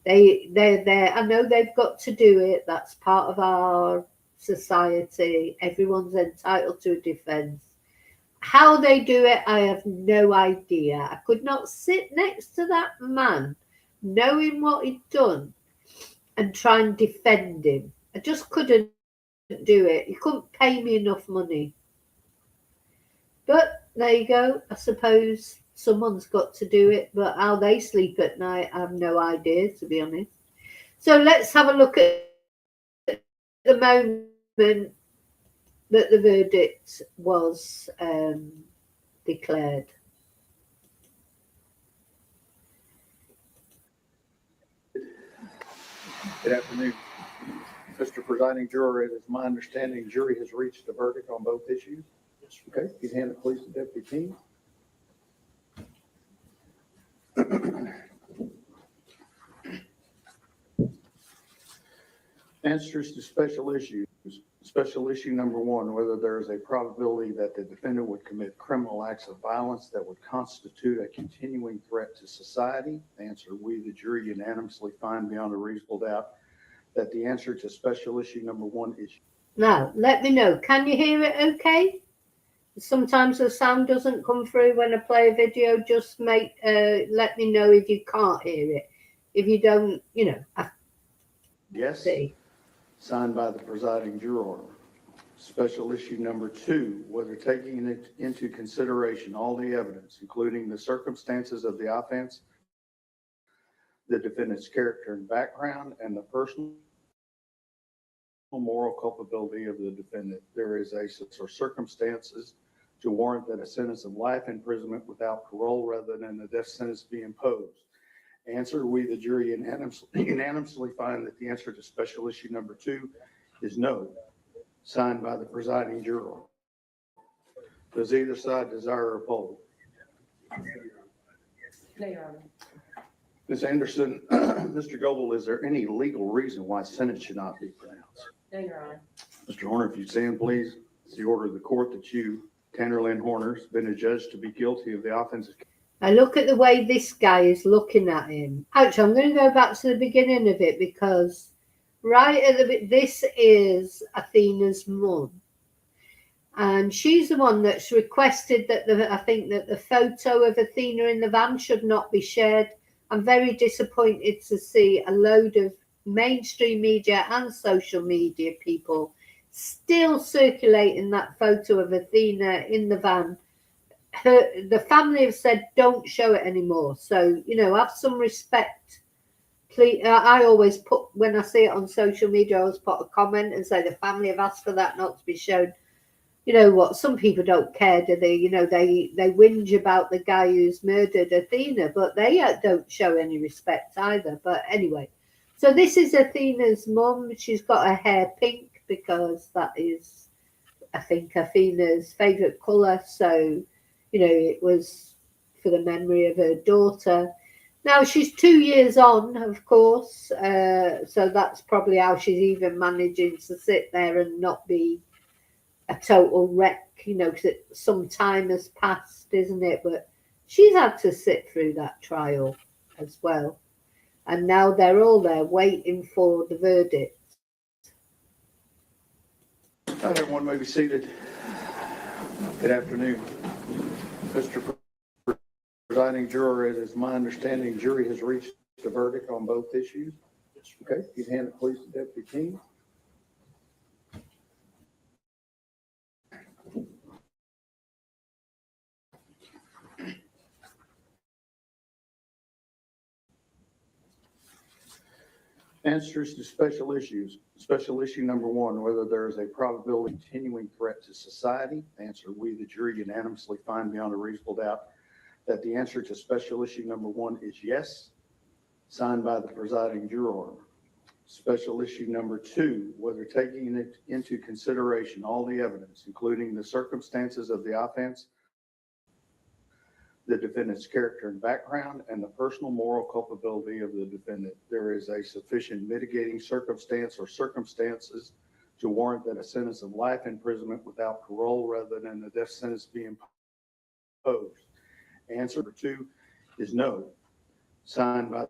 They're there. I know they've got to do it. That's part of our society. Everyone's entitled to a defence. How they do it, I have no idea. I could not sit next to that man, knowing what he'd done, and try and defend him. I just couldn't do it. You couldn't pay me enough money. But there you go. I suppose someone's got to do it. But how they sleep at night, I have no idea, to be honest. So let's have a look at the moment that the verdict was declared. Good afternoon. Mr. Presiding Juror, it is my understanding the jury has reached a verdict on both issues. Okay, if you'd hand it please to Deputy King. Answers to special issues. Special issue number one, whether there is a probability that the defendant would commit criminal acts of violence that would constitute a continuing threat to society. The answer, we, the jury, unanimously find beyond a reasonable doubt that the answer to special issue number one is. Now, let me know. Can you hear it okay? Sometimes the sound doesn't come through when I play a video. Just let me know if you can't hear it. If you don't, Yes. See. Signed by the presiding juror. Special issue number two, whether taking into consideration all the evidence, including the circumstances of the offense, the defendant's character and background, and the personal moral culpability of the defendant, there is or circumstances to warrant that a sentence of life imprisonment without parole rather than a death sentence be imposed. Answer, we, the jury, unanimously find that the answer to special issue number two is no. Signed by the presiding juror. Does either side desire a poll? No, Your Honor. Ms. Anderson, Mr. Goebel, is there any legal reason why sentence should not be pronounced? No, Your Honor. Mr. Horner, if you'd stand, please. It's the order of the court that you, Tanner Lynn Horner, has been adjudged to be guilty of the offensive. I look at the way this guy is looking at him. Actually, I'm going to go back to the beginning of it because this is Athena's mum. And she's the one that's requested that I think that the photo of Athena in the van should not be shared. I'm very disappointed to see a load of mainstream media and social media people still circulating that photo of Athena in the van. The family have said don't show it anymore. So, have some respect. Please, I always put, when I see it on social media, I always put a comment and say the family have asked for that not to be shown. You know what? Some people don't care, do they? They whinge about the guy who's murdered Athena, but they don't show any respect either. But anyway, so this is Athena's mum. She's got her hair pink because that is, I think, Athena's favourite colour. So, it was for the memory of her daughter. Now, she's 2 years on, of course, so that's probably how she's even managing to sit there and not be a total wreck, because some time has passed, isn't it? But she's had to sit through that trial as well. And now they're all there waiting for the verdict. Everyone may be seated. Good afternoon. Mr. Presiding Juror, it is my understanding the jury has reached a verdict on both issues. Okay, you'd hand it please to Deputy King. Answers to special issues. Special issue number one, whether there is a probability of continuing threat to society. Answer, we, the jury, unanimously find beyond a reasonable doubt that the answer to special issue number one is yes, signed by the presiding juror. Special issue number two, whether taking into consideration all the evidence, including the circumstances of the offense, the defendant's character and background, and the personal moral culpability of the defendant, there is a sufficient mitigating circumstance or circumstances to warrant that a sentence of life imprisonment without parole rather than a death sentence be imposed. Answer number two is no, signed by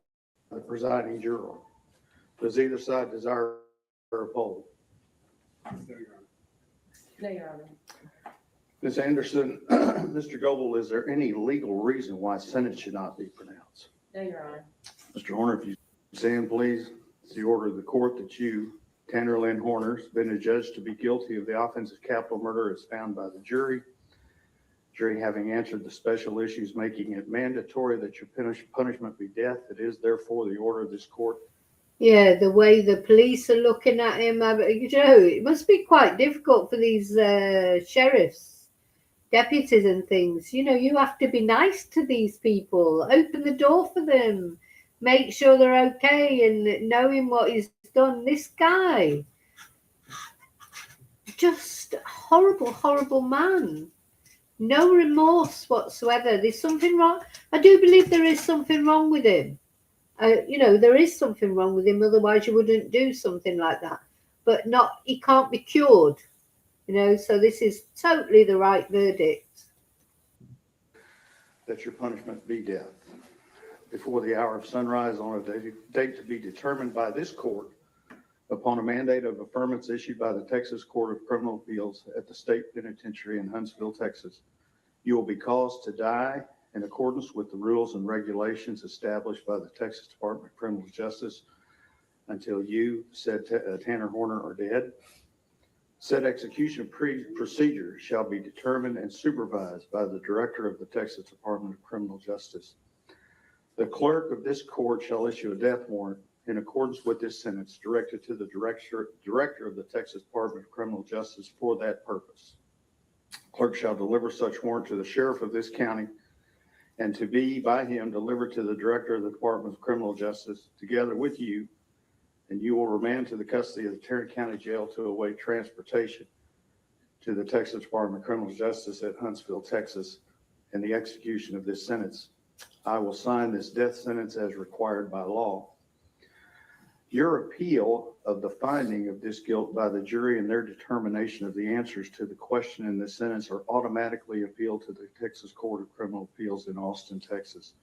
the presiding juror. Does either side desire a poll? No, Your Honor. Ms. Anderson, Mr. Goebel, is there any legal reason why sentence should not be pronounced? No, Your Honor. Mr. Horner, if you stand, please. It's the order of the court that you, Tanner Lynn Horner, has been adjudged to be guilty of the offense of capital murder as found by the jury. Jury having answered the special issues, making it mandatory that your punishment be death. It is therefore the order of this court. Yeah, the way the police are looking at him, it must be quite difficult for these sheriffs, deputies and things. You have to be nice to these people, open the door for them, make sure they're okay, and knowing what he's done. This guy, just horrible, horrible man. No remorse whatsoever. There's something wrong. I do believe there is something wrong with him. There is something wrong with him. Otherwise, you wouldn't do something like that. But he can't be cured. So this is totally the right verdict. That your punishment be death. Before the hour of sunrise on a date to be determined by this court upon a mandate of affirmance issued by the Texas Court of Criminal Appeals at the State Penitentiary in Huntsville, Texas, you will be caused to die in accordance with the rules and regulations established by the Texas Department of Criminal Justice until you, said Tanner Horner, are dead. Said execution procedure shall be determined and supervised by the Director of the Texas Department of Criminal Justice. The clerk of this court shall issue a death warrant in accordance with this sentence directed to the Director of the Texas Department of Criminal Justice for that purpose. Clerk shall deliver such warrant to the sheriff of this county and to be by him delivered to the Director of the Department of Criminal Justice together with you, and you will remand to the custody of the Tarrant County Jail to await transportation to the Texas Department of Criminal Justice at Huntsville, Texas, and the execution of this sentence. I will sign this death sentence as required by law. Your appeal of the finding of this guilt by the jury and their determination of the answers to the question in this sentence are automatically appealed to the Texas Court of Criminal Appeals in Austin, Texas.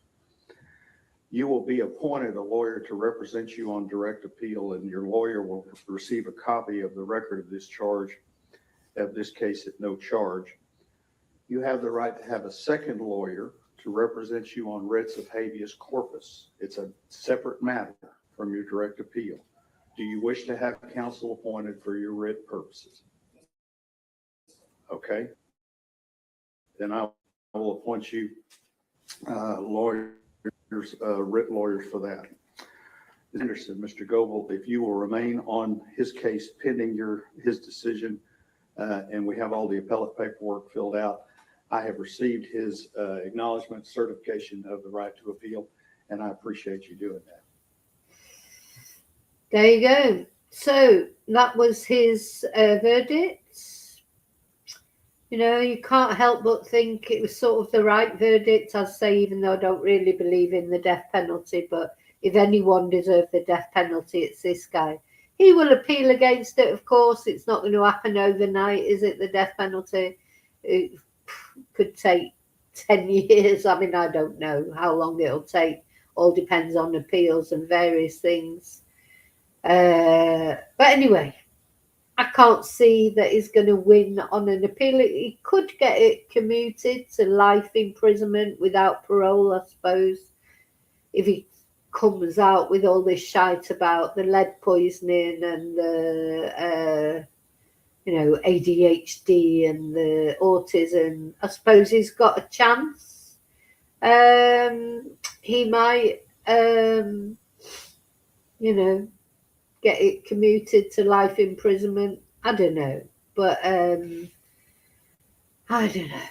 You will be appointed a lawyer to represent you on direct appeal, and your lawyer will receive a copy of the record of this case at no charge. You have the right to have a second lawyer to represent you on writs of habeas corpus. It's a separate matter from your direct appeal. Do you wish to have counsel appointed for your writ purposes? Okay. Then I will appoint you writ lawyers for that. Anderson, Mr. Goebel, if you will remain on his case pending his decision, and we have all the appellate paperwork filled out, I have received his acknowledgement certification of the right to appeal, and I appreciate you doing that. There you go. So that was his verdict. You can't help but think it was sort of the right verdict, I'd say, even though I don't really believe in the death penalty. But if anyone deserved the death penalty, it's this guy. He will appeal against it, of course. It's not going to happen overnight, is it, the death penalty? It could take 10 years. I mean, I don't know how long it'll take. All depends on appeals and various things. But anyway, I can't see that he's going to win on an appeal. He could get it commuted to life imprisonment without parole, I suppose, if he comes out with all this shite about the lead poisoning and the ADHD and the autism. I suppose he's got a chance. He might get it commuted to life imprisonment. I don't know, but I don't know.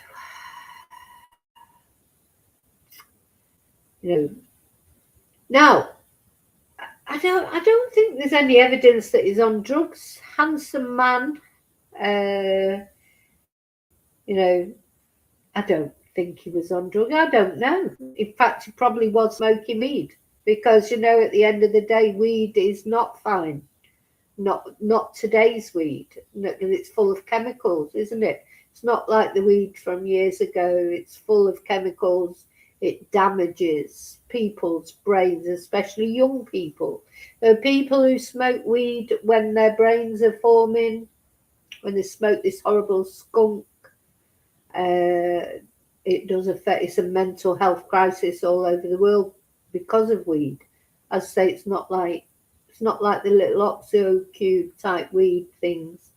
You know, now I don't think there's any evidence that he's on drugs. Handsome man, you know, I don't think he was on drugs. I don't know. In fact, he probably was smoking weed because, at the end of the day, weed is not fine. Not today's weed. It's full of chemicals, isn't it? It's not like the weed from years ago. It's full of chemicals. It damages people's brains, especially young people. There are people who smoke weed when their brains are forming, when they smoke this horrible skunk. It does affect. It's a mental health crisis all over the world because of weed. I say it's not like the little Oxo cube type weed things.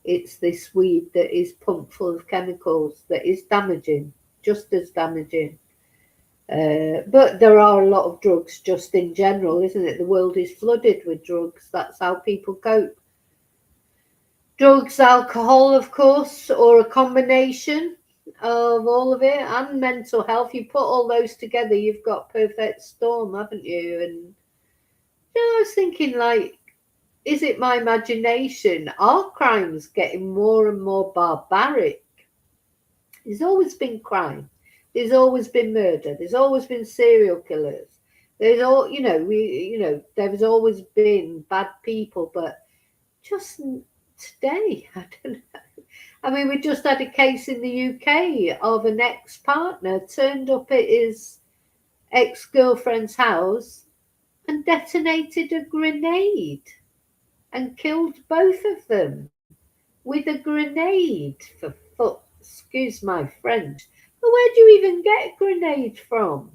It's this weed that is pumped full of chemicals that is damaging, just as damaging. But there are a lot of drugs just in general, isn't it? The world is flooded with drugs. That's how people cope. Drugs, alcohol, of course, or a combination of all of it, and mental health. You put all those together, you've got perfect storm, haven't you? And I was thinking, like, is it my imagination? Are crimes getting more and more barbaric? There's always been crime. There's always been murder. There's always been serial killers. There's there's always been bad people, but just today, I don't know. I mean, we just had a case in the UK of an ex-partner turned up at his ex-girlfriend's house and detonated a grenade and killed both of them with a grenade. Excuse my French. But where do you even get a grenade from?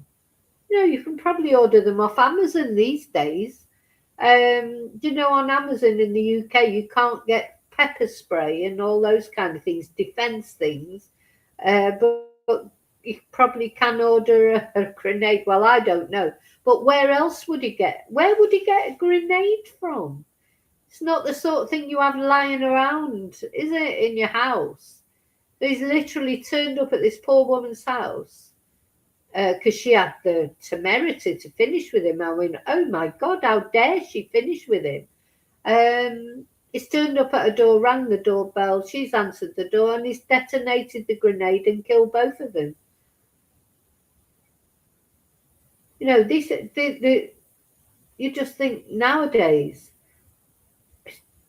You can probably order them off Amazon these days. On Amazon in the UK, you can't get pepper spray and all those kind of things, defense things. But you probably can order a grenade. Well, I don't know. But where else would he get? Where would he get a grenade from? It's not the sort of thing you have lying around, is it, in your house? He's literally turned up at this poor woman's house because she had the temerity to finish with him. I mean, oh my God, how dare she finish with him? He's turned up at her door, rang the doorbell, she's answered the door, and he's detonated the grenade and killed both of them. You just think nowadays,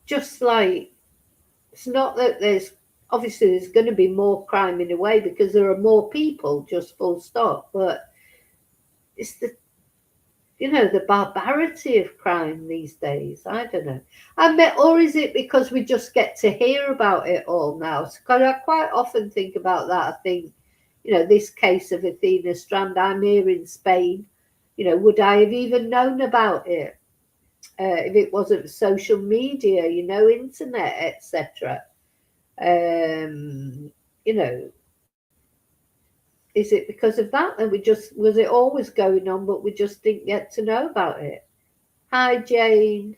just like, it's not that there's going to be more crime in a way because there are more people, just full stop, but it's the barbarity of crime these days. I don't know. Or is it because we just get to hear about it all now? Because I quite often think about that. I think, this case of Athena Strand, I'm here in Spain. Would I have even known about it if it wasn't social media, internet, etc.? Is it because of that? And was it always going on, but we just didn't get to know about it? Hi, Jane.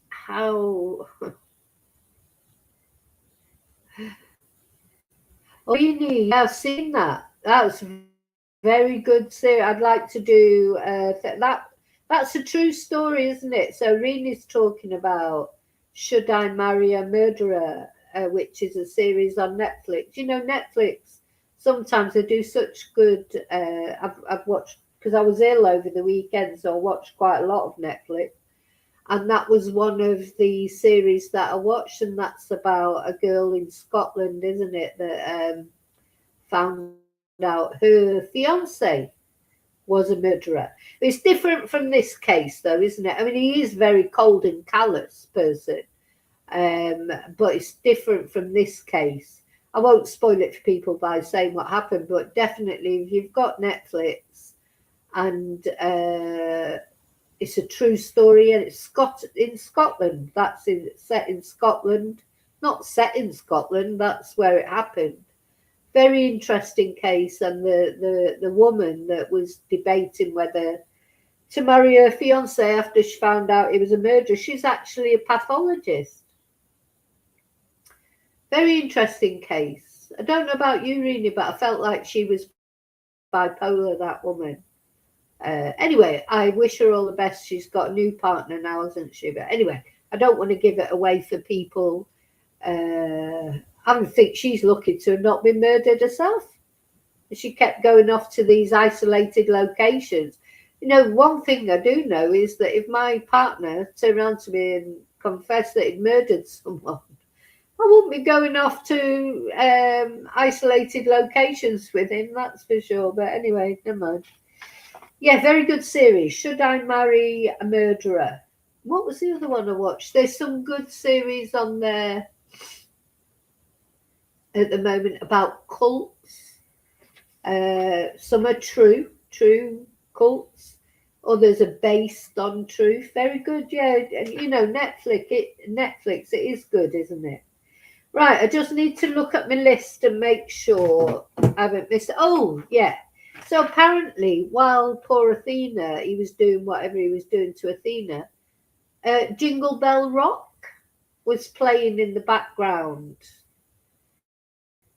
How? Oh, I've seen that. That's very good, Sue. I'd like to do that. That's a true story, isn't it? So Rene's talking about Should I Marry a Murderer, which is a series on Netflix. Netflix, sometimes they do such good, I've watched, because I was ill over the weekend, so I watched quite a lot of Netflix. And that was one of the series that I watched, and that's about a girl in Scotland, isn't it, that found out her fiance was a murderer. It's different from this case, though, isn't it? I mean, he is very cold and callous person, but it's different from this case. I won't spoil it for people by saying what happened, but definitely if you've got Netflix and it's a true story, and it's in Scotland. Set in Scotland, not set in Scotland. That's where it happened. Very interesting case. And the woman that was debating whether to marry her fiance after she found out he was a murderer, she's actually a pathologist. Very interesting case. I don't know about you, Rini, but I felt like she was bipolar, that woman. Anyway, I wish her all the best. She's got a new partner now, hasn't she? But anyway, I don't want to give it away for people. I think she's lucky to have not been murdered herself. She kept going off to these isolated locations. You know, one thing I do know is that if my partner turned around to me and confessed that he'd murdered someone, I wouldn't be going off to isolated locations with him, that's for sure. But anyway, never mind. Yeah, very good series. Should I Marry a Murderer? What was the other one I watched? There's some good series on there at the moment about cults. Some are true cults. Others are based on truth. Very good, yeah. You know, Netflix, it is good, isn't it? Right, I just need to look at my list and make sure I haven't missed. Oh, yeah. So apparently, while poor Athena, he was doing whatever he was doing to Athena, Jingle Bell Rock was playing in the background.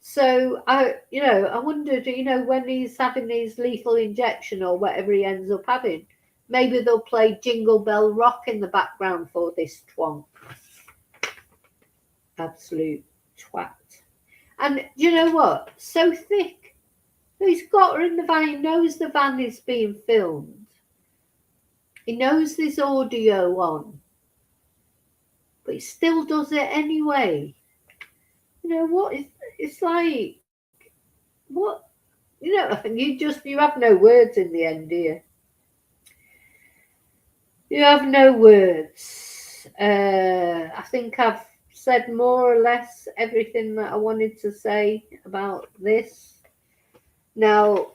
So I wondered, when he's having his lethal injection or whatever he ends up having, maybe they'll play Jingle Bell Rock in the background for this twonk. Absolute twat. And you know what? So thick. He's got her in the van. He knows the van is being filmed. He knows there's audio on. But he still does it anyway. You know what? It's like, what? You have no words in the end, do you? You have no words. I think I've said more or less everything that I wanted to say about this. Now,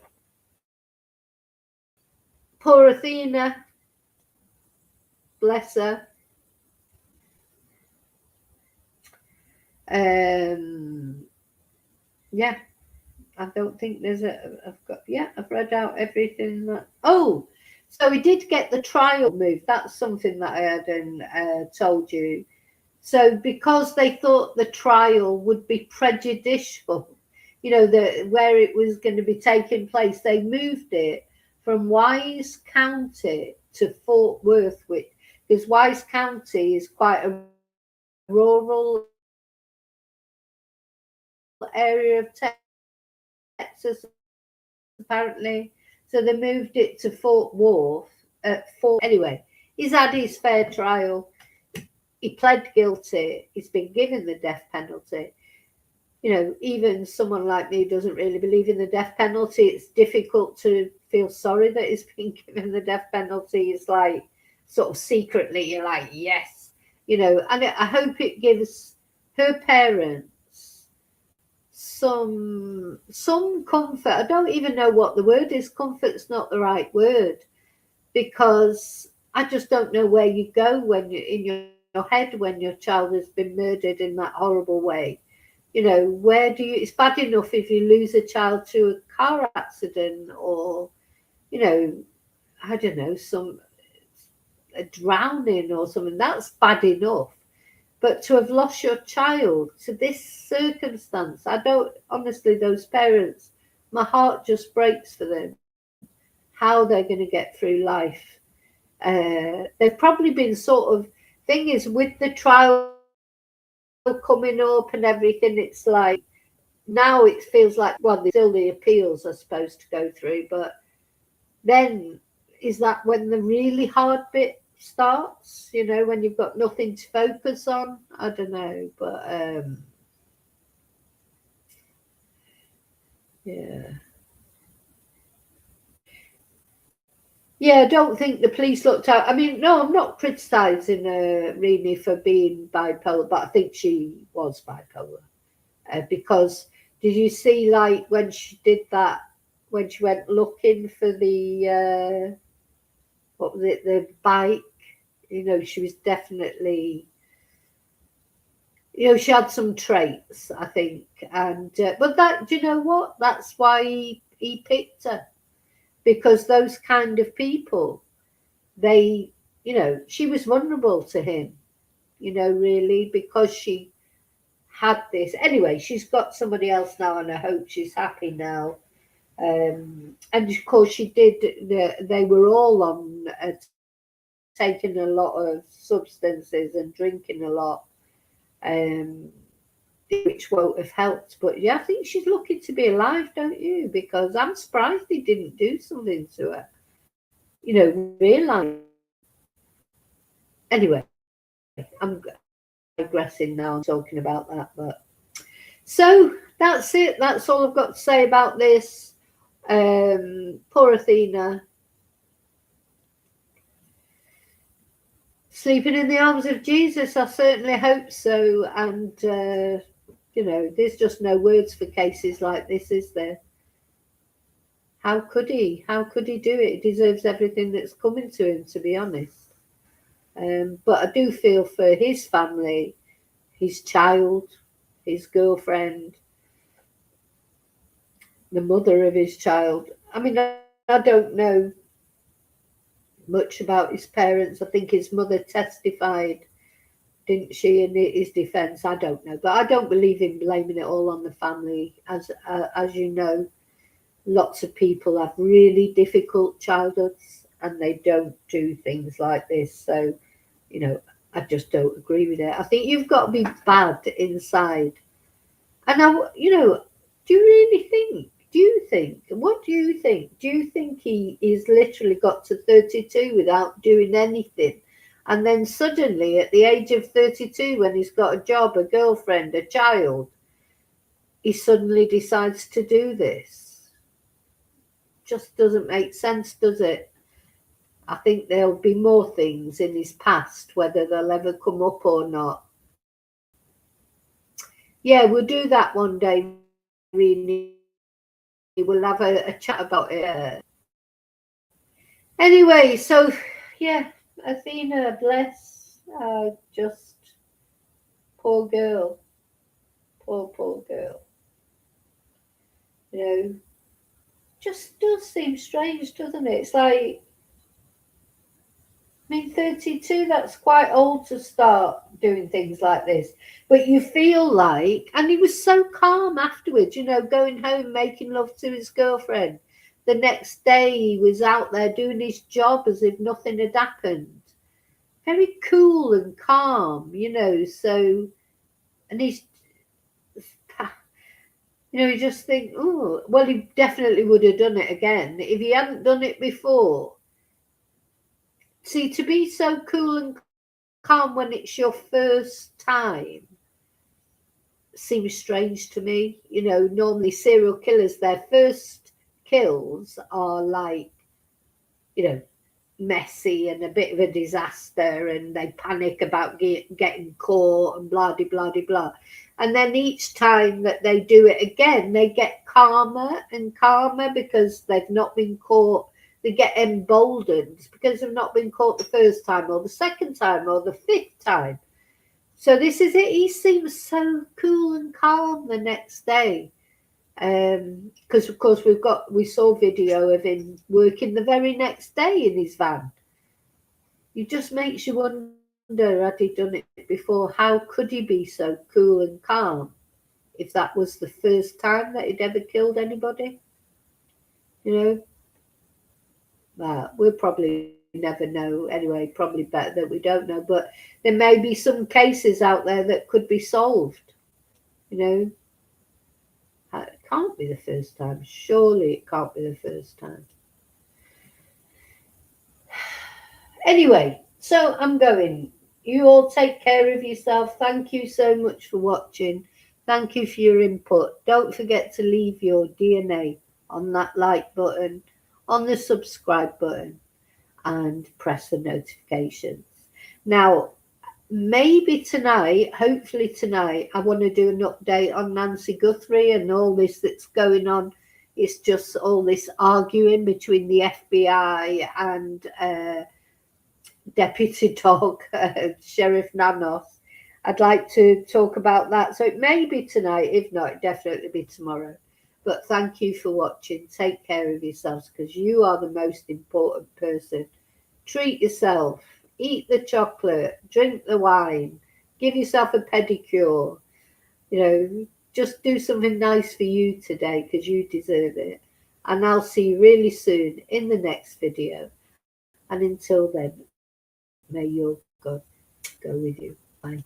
poor Athena, bless her. Yeah, I don't think there's I've read out everything that. Oh, so he did get the trial moved. That's something that I hadn't told you. So because they thought the trial would be prejudicial, where it was going to be taking place, they moved it from Wise County to Fort Worth, because Wise County is quite a rural area of Texas, apparently. So they moved it to Fort Worth. Anyway, he's had his fair trial. He pled guilty. He's been given the death penalty. Even someone like me doesn't really believe in the death penalty. It's difficult to feel sorry that he's been given the death penalty. It's like sort of secretly you're like, yes, and I hope it gives her parents some comfort. I don't even know what the word is. Comfort's not the right word, because I just don't know where you go when you're in your head when your child has been murdered in that horrible way. Where do you? It's bad enough if you lose a child to a car accident or, I don't know, a drowning or something. That's bad enough. But to have lost your child to this circumstance, I don't, honestly, those parents, my heart just breaks for them. How they're going to get through life. They've probably been sort of, thing is, with the trial coming up and everything, it's like, now it feels like, well, there's still the appeals are supposed to go through, but then is that when the really hard bit starts, when you've got nothing to focus on? I don't know, but I don't think the police looked out. I mean, no, I'm not criticizing Rini for being bipolar, but I think she was bipolar, because did you see, like, when she did that, when she went looking for the what was it, the bike? She was definitely, she had some traits, I think, and but that, do you know what? That's why he picked her, because those kind of people, they, she was vulnerable to him, really, because she had this. Anyway, she's got somebody else now, and I hope she's happy now. And of course, she did. They were all on taking a lot of substances and drinking a lot, um, which won't have helped. But yeah, I think she's lucky to be alive, don't you? Because I'm surprised they didn't do something to her. Realize. Anyway, I'm digressing now. I'm talking about that, but so that's it. That's all I've got to say about this. Poor Athena, sleeping in the arms of Jesus. I certainly hope so. And there's just no words for cases like this, is there? How could he? How could he do it? He deserves everything that's coming to him, to be honest. But I do feel for his family, his child, his girlfriend, the mother of his child. I mean, I don't know much about his parents. I think his mother testified, didn't she, in his defence? I don't know, but I don't believe in blaming it all on the family. As you know, lots of people have really difficult childhoods and they don't do things like this. So, I just don't agree with it. I think you've got to be bad inside. And do you really think? What do you think? Do you think he is literally got to 32 without doing anything? And then suddenly at the age of 32, when he's got a job, a girlfriend, a child, he suddenly decides to do this? Just doesn't make sense, does it? I think there'll be more things in his past, whether they'll ever come up or not. Yeah, we'll do that one day, Rini. We'll have a chat about it. Anyway, so yeah, Athena, bless. Just poor girl. Poor girl. Just does seem strange, doesn't it? It's like, 32, that's quite old to start doing things like this. But you feel like, and he was so calm afterwards, going home, making love to his girlfriend. The next day he was out there doing his job as if nothing had happened. Very cool and calm, so, and he's, you just think, oh, well, he definitely would have done it again if he hadn't done it before. See, to be so cool and calm when it's your first time seems strange to me. Normally serial killers, their first kills are like, messy and a bit of a disaster, and they panic about getting caught and blah, blah, blah, blah. And then each time that they do it again, they get calmer and calmer because they've not been caught. They get emboldened because they've not been caught the first time or the second time or the fifth time. So this is it. He seems so cool and calm the next day. Because of course we saw video of him working the very next day in his van. It just makes you wonder, had he done it before? How could he be so cool and calm if that was the first time that he'd ever killed anybody? Well, we'll probably never know anyway. Probably better that we don't know, but there may be some cases out there that could be solved. It can't be the first time. Surely it can't be the first time. Anyway, so I'm going. You all take care of yourself. Thank you so much for watching. Thank you for your input. Don't forget to leave your DNA on that like button, on the subscribe button, and press the notifications. Now, maybe tonight, hopefully tonight, I want to do an update on Nancy Guthrie and all this that's going on. It's just all this arguing between the FBI and Deputy Dog, Sheriff Nanos. I'd like to talk about that. So it may be tonight, if not, it definitely be tomorrow. But thank you for watching. Take care of yourselves because you are the most important person. Treat yourself. Eat the chocolate. Drink the wine. Give yourself a pedicure. You know, just do something nice for you today because you deserve it. And I'll see you really soon in the next video. And until then, may your God go with you. Bye.